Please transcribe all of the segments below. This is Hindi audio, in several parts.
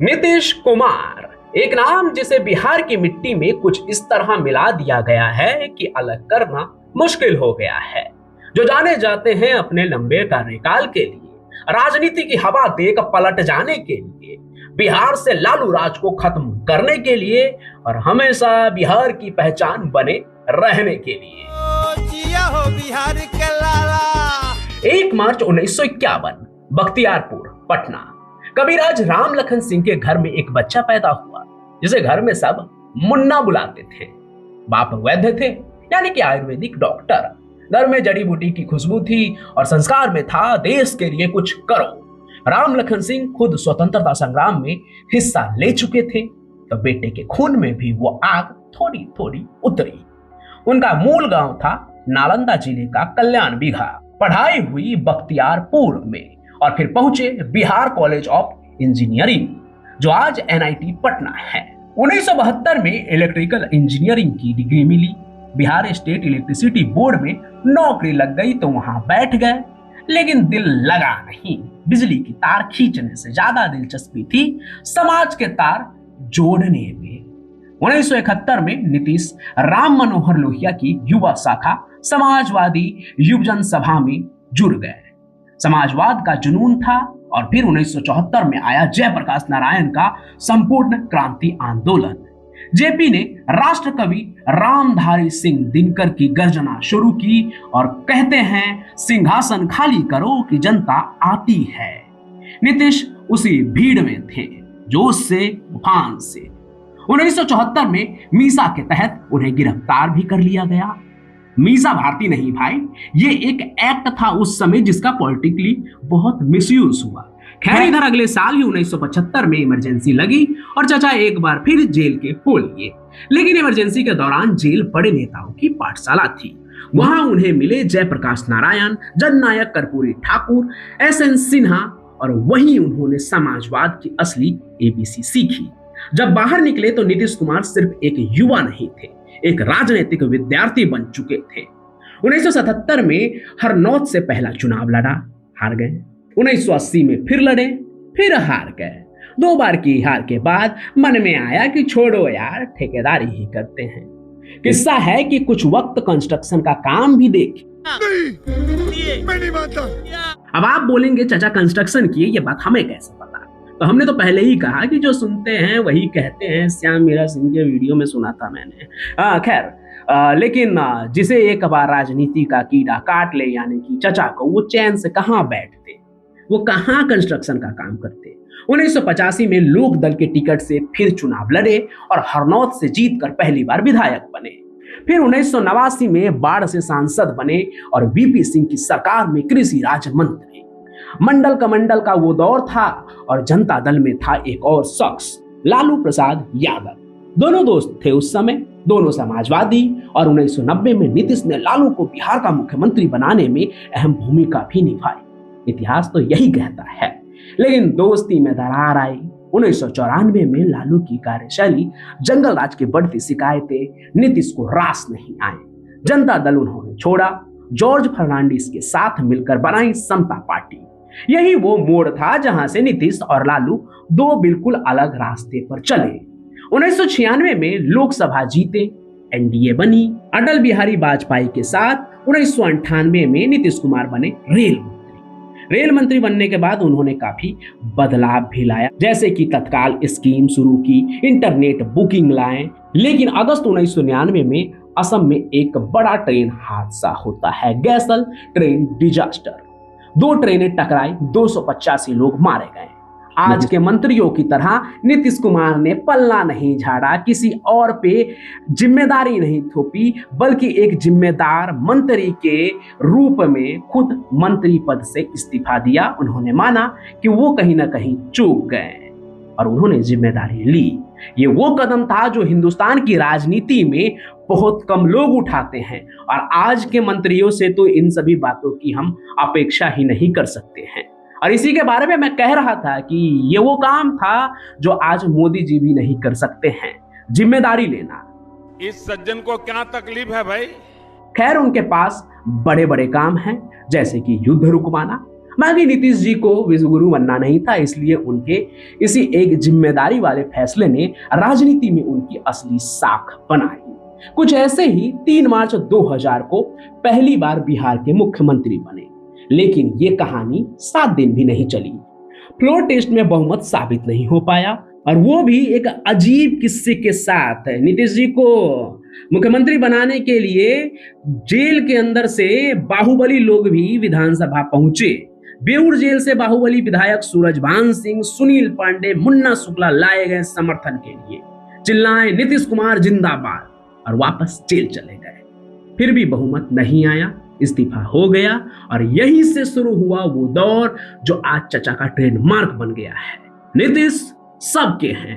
नीतीश कुमार, एक नाम जिसे बिहार की मिट्टी में कुछ इस तरह मिला दिया गया है कि अलग करना मुश्किल हो गया है। जो जाने जाते हैं अपने लंबे कार्यकाल के लिए, राजनीति की हवा देख पलट जाने के लिए, बिहार से लालू राज को खत्म करने के लिए और हमेशा बिहार की पहचान बने रहने के लिए। जिया हो बिहार के लाला। 1 मार्च 1951 बख्तियारपुर, पटना। कविराज राम लखन सिंह के घर में एक बच्चा पैदा हुआ जिसे घर में सब मुन्ना बुलाते थे। बाप वैद्य थे, यानी कि आयुर्वेदिक डॉक्टर। घर में जड़ी बूटी की खुशबू थी और संस्कार में था देश के लिए कुछ करो। राम लखन सिंह खुद स्वतंत्रता संग्राम में हिस्सा ले चुके थे, तो बेटे के खून में भी वो आग थोड़ी थोड़ी उतरी। उनका मूल गांव था नालंदा जिले का कल्याण बिघा। पढ़ाई हुई बख्तियारपुर में और फिर पहुंचे बिहार कॉलेज ऑफ इंजीनियरिंग, जो आज NIT पटना है। 1972 में इलेक्ट्रिकल इंजीनियरिंग की डिग्री मिली। बिहार स्टेट इलेक्ट्रिसिटी बोर्ड में नौकरी लग गई तो वहां बैठ गए, लेकिन दिल लगा नहीं। बिजली की तार खींचने से ज्यादा दिलचस्पी थी समाज के तार जोड़ने में। 1971 में नीतीश राम मनोहर लोहिया की युवा शाखा समाजवादी युवजन सभा में जुड़ गए। समाजवाद का जुनून था और फिर 1974 में आया जयप्रकाश नारायण का संपूर्ण क्रांति आंदोलन। जेपी ने राष्ट्र कवि रामधारी सिंह दिनकर की गर्जना शुरू की और कहते हैं, सिंहासन खाली करो कि जनता आती है। नीतीश उसी भीड़ में थे, जोश से उफान से। 1974 में मीसा के तहत उन्हें गिरफ्तार भी कर लिया गया। मीसा भारती नहीं भाई, ये एक एक्ट था उस समय जिसका पॉलिटिकली बहुत मिसयूज हुआ। खैर, इधर अगले साल ही 1975 में इमरजेंसी लगी और चाचा एक बार फिर जेल के हो लिए। लेकिन इमरजेंसी के दौरान जेल बड़े नेताओं की पाठशाला थी। वहां उन्हें मिले जयप्रकाश नारायण, जननायक कर्पूरी ठाकुर, SN सिन्हा, और वहीं उन्होंने समाजवाद की असली ABC सीखी। जब बाहर निकले तो नीतीश कुमार सिर्फ एक युवा नहीं थे, एक राजनीतिक विद्यार्थी बन चुके थे। 1977 में हरनौत से पहला चुनाव लड़ा, हार गए। 1980 में फिर लड़े, फिर हार गए। 2 बार की हार के बाद मन में आया कि छोड़ो यार, ठेकेदारी ही करते हैं। किस्सा है कि कुछ वक्त कंस्ट्रक्शन का काम भी देखे। मैं नहीं मानता। अब आप बोलेंगे चाचा कंस्ट्रक्शन किए, ये बात हमें कैसे पता? तो हमने तो पहले ही कहा कि जो सुनते हैं वही कहते हैं। श्याम मीरा सिंह के वीडियो में सुना था मैंने। खैर, लेकिन जिसे एक बार राजनीति का कीड़ा काट ले, यानी कि चचा को, वो चैन से कहाँ बैठते, वो कहाँ कंस्ट्रक्शन का काम करते। 1985 में लोक दल के टिकट से फिर चुनाव लड़े और हरनौत से जीतकर पहली बार विधायक बने। फिर 1989 में बाढ़ से सांसद बने और VP सिंह की सरकार में कृषि राज्य मंत्री। मंडल कमंडल का वो दौर था और जनता दल में था एक और शख्स, लालू प्रसाद यादव। दोनों दोस्त थे उस समय, दोनों समाजवादी, और 1990 में नीतीश ने लालू को बिहार का मुख्यमंत्री बनाने में अहम भूमिका भी निभाई। इतिहास तो यही कहता है। लेकिन दोस्ती में दरार आई। 1994 में लालू की कार्यशैली, जंगल राज की बढ़ती शिकायतें नीतीश को रास नहीं आए। जनता दल उन्होंने छोड़ा, जॉर्ज फर्नांडिस के साथ मिलकर बनाई समता पार्टी। यही वो मोड़ था जहां से नीतीश और लालू 2 बिल्कुल अलग रास्ते पर चले। 1996 में लोकसभा जीते, NDA बनी अटल बिहारी वाजपेयी के साथ। 1998 में नीतीश कुमार बने रेल मंत्री बनने के बाद उन्होंने काफी बदलाव भी लाया, जैसे कि तत्काल स्कीम शुरू की, इंटरनेट बुकिंग लाए। लेकिन अगस्त 1999 में असम में एक बड़ा ट्रेन हादसा होता है, गैसल ट्रेन डिजास्टर। 2 ट्रेनें टकराई, 285 लोग मारे गए। आज के मंत्रियों की तरह नीतीश कुमार ने पल्ला नहीं झाड़ा, किसी और पे जिम्मेदारी नहीं थोपी, बल्कि एक जिम्मेदार मंत्री के रूप में खुद मंत्री पद से इस्तीफा दिया। उन्होंने माना कि वो कहीं ना कहीं चूक गए और उन्होंने जिम्मेदारी ली। ये वो कदम था जो हिंदुस्तान की राजनीति में बहुत कम लोग उठाते हैं और आज के मंत्रियों से तो इन सभी बातों की हम अपेक्षा ही नहीं कर सकते हैं। और इसी के बारे में मैं कह रहा था कि ये वो काम था जो आज मोदी जी भी नहीं कर सकते हैं, जिम्मेदारी लेना। इस सज्जन को क्या तकलीफ है भाई? खैर, उनके पास बड़े बड़े काम हैं, जैसे कि युद्ध रुकवाना, बाकी नीतीश जी को विश्वगुरु बनना नहीं था, इसलिए उनके इसी एक जिम्मेदारी वाले फैसले ने राजनीति में उनकी असली साख बनाई। कुछ ऐसे ही 3 मार्च 2000 को पहली बार बिहार के मुख्यमंत्री बने, लेकिन ये कहानी 7 दिन भी नहीं चली। फ्लोर टेस्ट में बहुमत साबित नहीं हो पाया, और वो भी एक अजीब किस्से के साथ। नीतीश जी को मुख्यमंत्री बनाने के लिए जेल के अंदर से बाहुबली लोग भी विधानसभा पहुंचे। बेऊर जेल से बाहुबली विधायक सूरजभान सिंह, सुनील पांडे, मुन्ना शुक्ला लाए गए समर्थन के लिए, चिल्लाए नीतीश कुमार जिंदाबाद, और वापस जेल चले गए। फिर भी बहुमत नहीं आया, इस्तीफा हो गया, और यहीं से शुरू हुआ वो दौर जो आज चचा का ट्रेडमार्क बन गया है। नीतीश सबके हैं।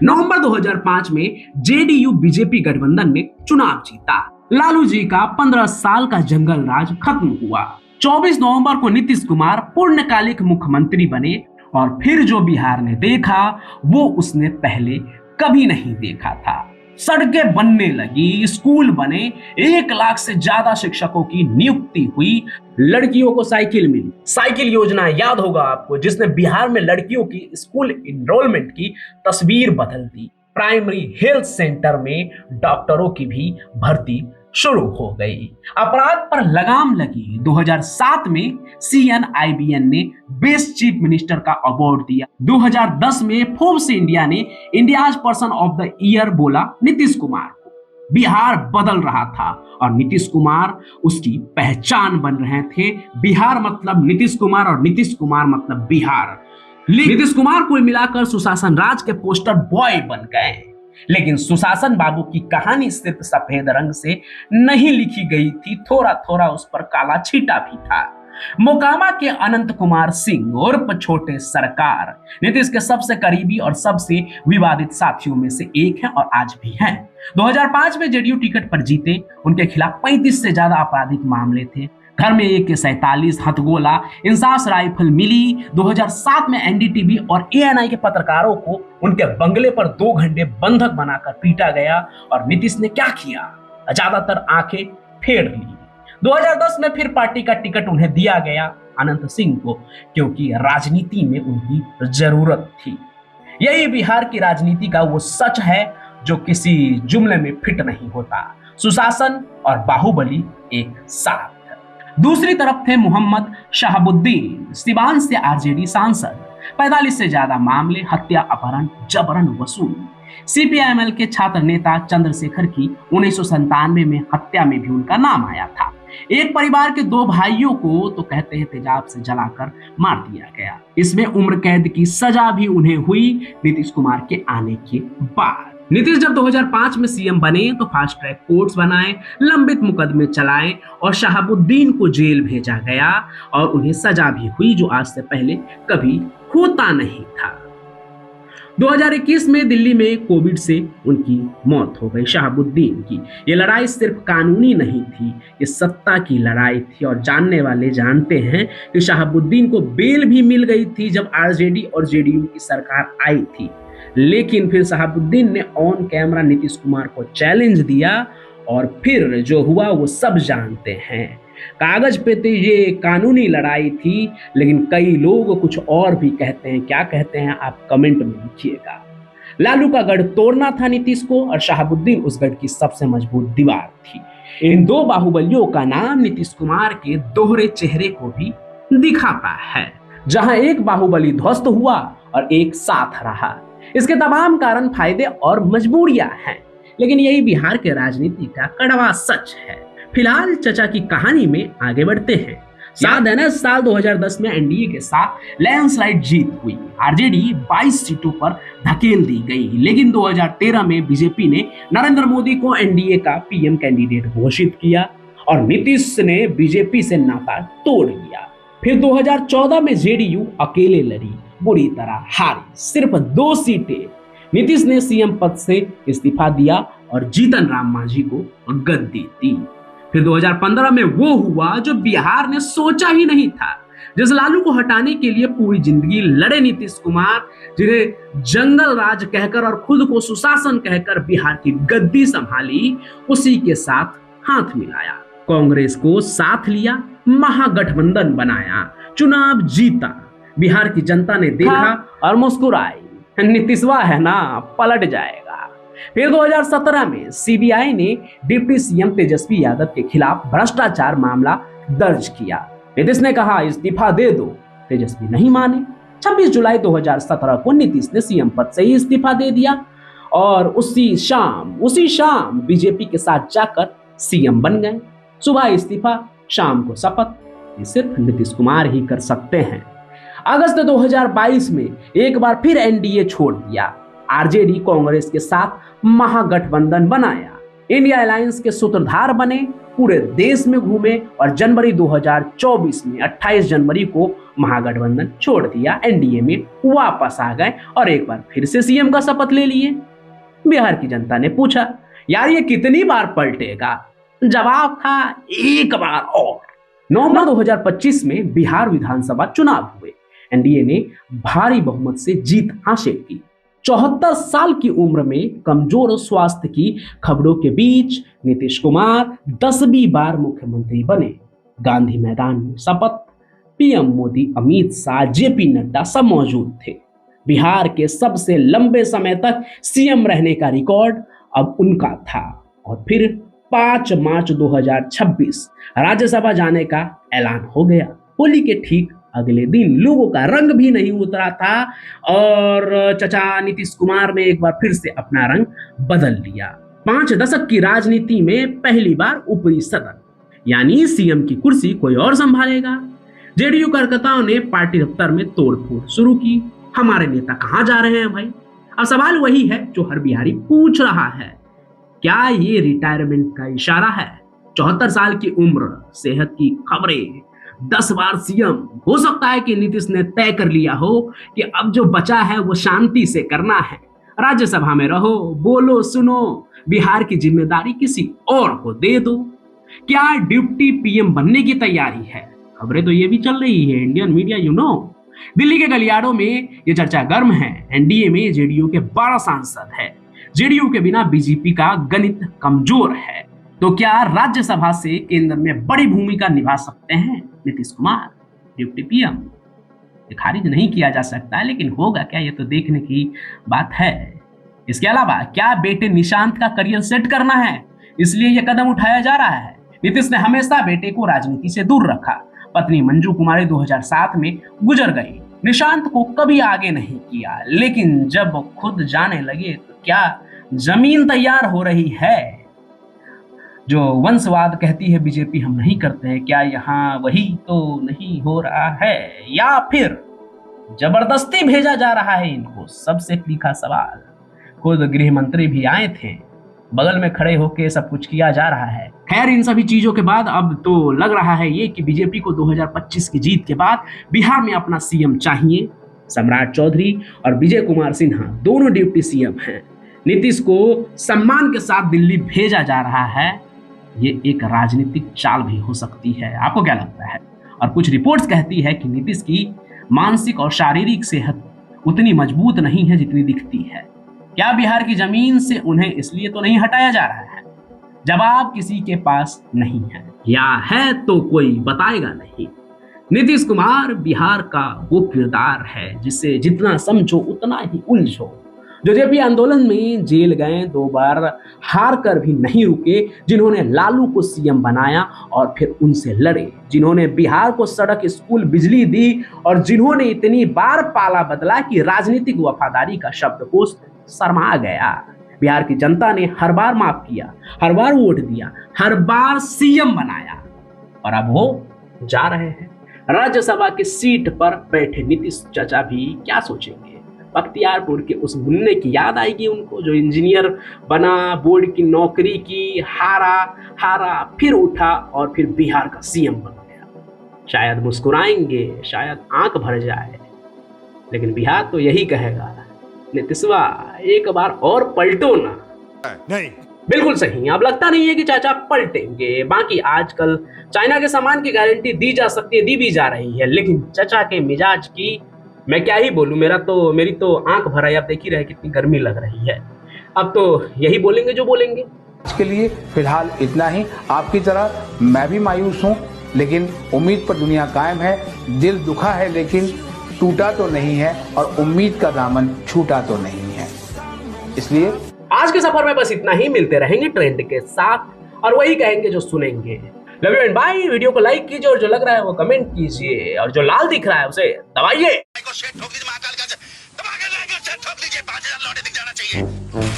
नवंबर 2005 में जेडीयू बीजेपी गठबंधन ने चुनाव जीता। लालू जी का 15 साल का जंगल राज खत्म हुआ। 24 नवंबर को नीतीश कुमार पूर्णकालिक मुख्यमंत्री बने, और फिर जो बिहार ने देखा वो उसने पहले कभी नहीं देखा था। सड़कें बनने लगी, स्कूल बने, 1 लाख से ज्यादा शिक्षकों की नियुक्ति हुई, लड़कियों को साइकिल मिली। साइकिल योजना याद होगा आपको, जिसने बिहार में लड़कियों की स्कूल एनरोलमेंट की तस्वीर बदल दी। प्राइमरी हेल्थ सेंटर में डॉक्टरों की भी भर्ती शुरू हो गई। अपराध पर लगाम लगी। 2007 में CNIBN ने बेस्ट चीफ मिनिस्टर का अवार्ड दिया। 2010 में फोर्ब्स इंडिया ने India's person of the year बोला नीतीश कुमार को। बिहार बदल रहा था, और नीतीश कुमार उसकी पहचान बन रहे थे। बिहार मतलब नीतीश कुमार, और नीतीश कुमार मतलब बिहार। नीतीश कुमार को मिलाकर सुशासन राज के पोस्टर बॉय बन गए। लेकिन सुशासन बाबू की कहानी सिर्फ सफेद रंग से नहीं लिखी गई थी, थोड़ा थोड़ा उस पर काला छींटा भी था। मोकामा के अनंत कुमार सिंह उर्फ छोटे सरकार नीतीश के सबसे करीबी और सबसे विवादित साथियों में से एक है, और आज भी हैं। 2005 में जेडीयू टिकट पर जीते। उनके खिलाफ 35 से ज्यादा आपराधिक मामले थे। घर में AK-47 हथगोला, इंसास राइफल मिली। 2007 में NDTV और ANI के पत्रकारों को उनके बंगले पर 2 घंटे बंधक बनाकर पीटा गया, और नीतीश ने क्या किया? ज्यादातर आंखें फेर ली। 2010 में फिर पार्टी का टिकट उन्हें दिया गया, अनंत सिंह को, क्योंकि राजनीति में उनकी जरूरत थी। यही बिहार की राजनीति का वो सच है जो किसी जुमले में फिट नहीं होता। सुशासन और बाहुबली एक साथ। दूसरी तरफ थे मोहम्मद शहाबुद्दीन, सिवान से RJD सांसद, 45 से ज्यादा मामले, हत्या, अपहरण, जबरन वसूल। CPIML के छात्र नेता चंद्रशेखर की 1997 में हत्या में भी उनका नाम आया था। एक परिवार के 2 भाइयों को तो कहते हैं तेजाब से जलाकर मार दिया गया। इसमें उम्र कैद की सजा भी उन्हें हुई नीतीश कुमार के आने के बाद। नीतीश जब 2005 में CM बने तो फास्ट ट्रैक कोर्ट्स बनाए, लंबित मुकदमे चलाए, और शहाबुद्दीन को जेल भेजा गया, और उन्हें सजा भी हुई जो आज से पहले कभी होता नहीं था। 2021 में दिल्ली में कोविड से उनकी मौत हो गई शहाबुद्दीन की। ये लड़ाई सिर्फ कानूनी नहीं थी, ये सत्ता की लड़ाई थी, और जानने वाले जानते हैं कि शहाबुद्दीन को बेल भी मिल गई थी जब RJD और JDU की सरकार आई थी। लेकिन फिर शहाबुद्दीन ने ऑन कैमरा नीतीश कुमार को चैलेंज दिया, और फिर जो हुआ वो सब जानते हैं। कागज पे तो ये कानूनी लड़ाई थी, लेकिन कई लोग कुछ और भी कहते हैं। क्या कहते हैं आप कमेंट में लिखिएगा। लालू का गढ़ तोड़ना था नीतीश को, और शहाबुद्दीन उस गढ़ की सबसे मजबूत दीवार थी। इन 2 बाहुबलियों का नाम नीतीश कुमार के दोहरे चेहरे को भी दिखाता है, जहां एक बाहुबली ध्वस्त हुआ और एक साथ रहा। इसके तमाम कारण, फायदे और मजबूरियां हैं, लेकिन यही बिहार के राजनीति का कड़वा सच है। फिलहाल चचा की कहानी में आगे बढ़ते हैं। याद है ना, साल 2010 में NDA के साथ लैंडस्लाइड जीत हुई। RJD 22 सीटों पर धकेल दी गई, लेकिन 2013 में बीजेपी ने नरेंद्र मोदी को NDA का PM कैंडिडेट घोषित किया, और नीतीश ने बीजेपी से नाता तोड़ लिया। फिर 2014 में JDU अकेले लड़ी, बुरी तरह हारी, सिर्फ 2 सीटें। नीतीश ने CM पद से इस्तीफा दिया और जीतन राम मांझी को गद्दी दी। फिर 2015 में वो हुआ जो बिहार ने सोचा ही नहीं था। जिस लालू को हटाने के लिए पूरी जिंदगी लड़े नीतीश कुमार, जिन्हें जंगल राज कहकर और खुद को सुशासन कहकर बिहार की गद्दी संभाली, उसी के साथ हाथ मिलाया, कांग्रेस को साथ लिया, महागठबंधन बनाया, चुनाव जीता। बिहार की जनता ने देखा और मुस्कुराई, नीतीशवा है ना पलट जाएगा। फिर 2017 में सीबीआई ने डिप्टी सीएम तेजस्वी यादव के खिलाफ भ्रष्टाचार मामला दर्ज किया। नीतीश ने कहा इस्तीफा दे दो, तेजस्वी नहीं माने। 26 जुलाई 2017 को नीतीश ने सीएम पद से ही इस्तीफा दे दिया और उसी शाम बीजेपी के साथ जाकर सीएम बन गए। सुबह इस्तीफा, शाम को शपथ। ये सिर्फ नीतीश कुमार ही कर सकते हैं। अगस्त 2022 में एक बार फिर एनडीए छोड़ दिया, आरजेडी कांग्रेस के साथ महागठबंधन बनाया, इंडिया अलायंस के सूत्रधार बने, पूरे देश में घूमे और जनवरी 2024 में 28 जनवरी को महागठबंधन छोड़ दिया, एनडीए में वापस आ गए और एक बार फिर से सीएम का शपथ ले लिए। बिहार की जनता ने पूछा यार ये कितनी बार पलटेगा? जवाब था एक बार और। नवंबर 2025 में बिहार विधानसभा चुनाव हुए। एनडीए ने भारी बहुमत से जीत हासिल की। 74 साल की उम्र में कमजोर स्वास्थ्य की खबरों के बीच नीतीश कुमार 10वीं बार मुख्यमंत्री बने। गांधी मैदान में शपथ, पीएम मोदी, अमित शाह, जेपी नड्डा सब मौजूद थे। बिहार के सबसे लंबे समय तक सीएम रहने का रिकॉर्ड अब उनका था। और फिर 5 मार्च 2026 राज्यसभा जाने का ऐलान हो गया। होली के ठीक अगले दिन लोगों का रंग भी नहीं उतरा था और चचा नीतीश कुमार ने एक बार फिर से अपना रंग बदल लिया। 5 दशक की राजनीति में पहली बार ऊपरी सदन यानी सीएम की कुर्सी कोई और संभालेगा। जेडीयू कार्यकर्ताओं ने पार्टी दफ्तर में तोड़फोड़ शुरू की। हमारे नेता कहां जा रहे हैं भाई? अब सवाल वही है जो हर बिहारी पूछ रहा है, क्या ये रिटायरमेंट का इशारा है? 74 साल की उम्र, सेहत की खबरें, 10 बार सीएम। हो सकता है कि नीतीश ने तय कर लिया हो कि अब जो बचा है वो शांति से करना है। राज्यसभा में रहो, बोलो, सुनो, बिहार की जिम्मेदारी किसी और को दे दो। क्या डिप्टी पीएम बनने की तैयारी है? खबरें तो ये भी चल रही है, इंडियन मीडिया दिल्ली के गलियारों में ये चर्चा गर्म है। एनडीए में जेडीयू के 12 सांसद है। जेडीयू के बिना बीजेपी का गणित कमजोर है। तो क्या राज्यसभा से केंद्र में बड़ी भूमिका निभा सकते हैं नीतीश कुमार डिप्टी पीएम? खारिज नहीं किया जा सकता, लेकिन होगा क्या ये तो देखने की बात है। इसके अलावा क्या बेटे निशांत का करियर सेट करना है, इसलिए यह कदम उठाया जा रहा है? नीतीश ने हमेशा बेटे को राजनीति से दूर रखा। पत्नी मंजू कुमारी 2007 में गुजर गई। निशांत को कभी आगे नहीं किया, लेकिन जब खुद जाने लगे तो क्या जमीन तैयार हो रही है? जो वंशवाद कहती है बीजेपी हम नहीं करते हैं, क्या यहाँ वही तो नहीं हो रहा है, या फिर जबरदस्ती भेजा जा रहा है इनको? सबसे तीखा सवाल। खुद गृह मंत्री भी आए थे, बगल में खड़े होकर सब कुछ किया जा रहा है। खैर, इन सभी चीजों के बाद अब तो लग रहा है ये कि बीजेपी को 2025 की जीत के बाद बिहार में अपना सीएम चाहिए। सम्राट चौधरी और विजय कुमार सिन्हा दोनों डिप्टी सीएम हैं। नीतीश को सम्मान के साथ दिल्ली भेजा जा रहा है। ये एक राजनीतिक चाल भी हो सकती है। आपको क्या लगता है? और कुछ रिपोर्ट्स कहती है कि नीतीश की मानसिक और शारीरिक सेहत उतनी मजबूत नहीं है जितनी दिखती है। क्या बिहार की जमीन से उन्हें इसलिए तो नहीं हटाया जा रहा है? जवाब किसी के पास नहीं है, या है तो कोई बताएगा नहीं। नीतीश कुमार बिहार का वो किरदार है जिसे जितना समझो उतना ही उलझो। जो जेपी आंदोलन में जेल गए, 2 बार हार कर भी नहीं रुके, जिन्होंने लालू को सीएम बनाया और फिर उनसे लड़े, जिन्होंने बिहार को सड़क, स्कूल, बिजली दी और जिन्होंने इतनी बार पाला बदला कि राजनीतिक वफादारी का शब्दकोश शर्मा गया। बिहार की जनता ने हर बार माफ किया, हर बार वोट दिया, हर बार सीएम बनाया और अब वो जा रहे हैं। राज्यसभा की सीट पर बैठे नीतीश चाचा भी क्या सोचेंगे? बख्तियारपुर के उस मुन्ने की याद आएगी उनको जो इंजीनियर बना, बोर्ड की नौकरी की, हारा, फिर उठा और फिर बिहार का सीएम बन गया। शायद मुस्कुराएंगे, शायद आंख भर जाए, लेकिन बिहार तो यही कहेगा, नीतीशवा एक बार और पलटो ना। नहीं, बिल्कुल सही। अब लगता नहीं है कि चाचा पलटेंगे। बाकी आजकल चाइना के सामान की गारंटी दी जा सकती है, दी भी जा रही है, लेकिन चाचा के मिजाज की मैं क्या ही बोलूं। मेरी तो आंख भर आई। आप देख ही रहे कितनी गर्मी लग रही है। अब तो यही बोलेंगे जो बोलेंगे। आज के लिए फिलहाल इतना ही। आपकी तरह मैं भी मायूस हूँ। लेकिन उम्मीद पर दुनिया कायम है। दिल दुखा है लेकिन टूटा तो नहीं है, और उम्मीद का दामन छूटा तो नहीं है। इसलिए आज के सफर में बस इतना ही। मिलते रहेंगे ट्रेंड के साथ और वही कहेंगे जो सुनेंगे। Love you and bye. Video को लाइक कीजिए और जो लग रहा है वो कमेंट कीजिए, और जो लाल दिख रहा है उसे दबाइए। 5000 लौटे दिख जाना चाहिए।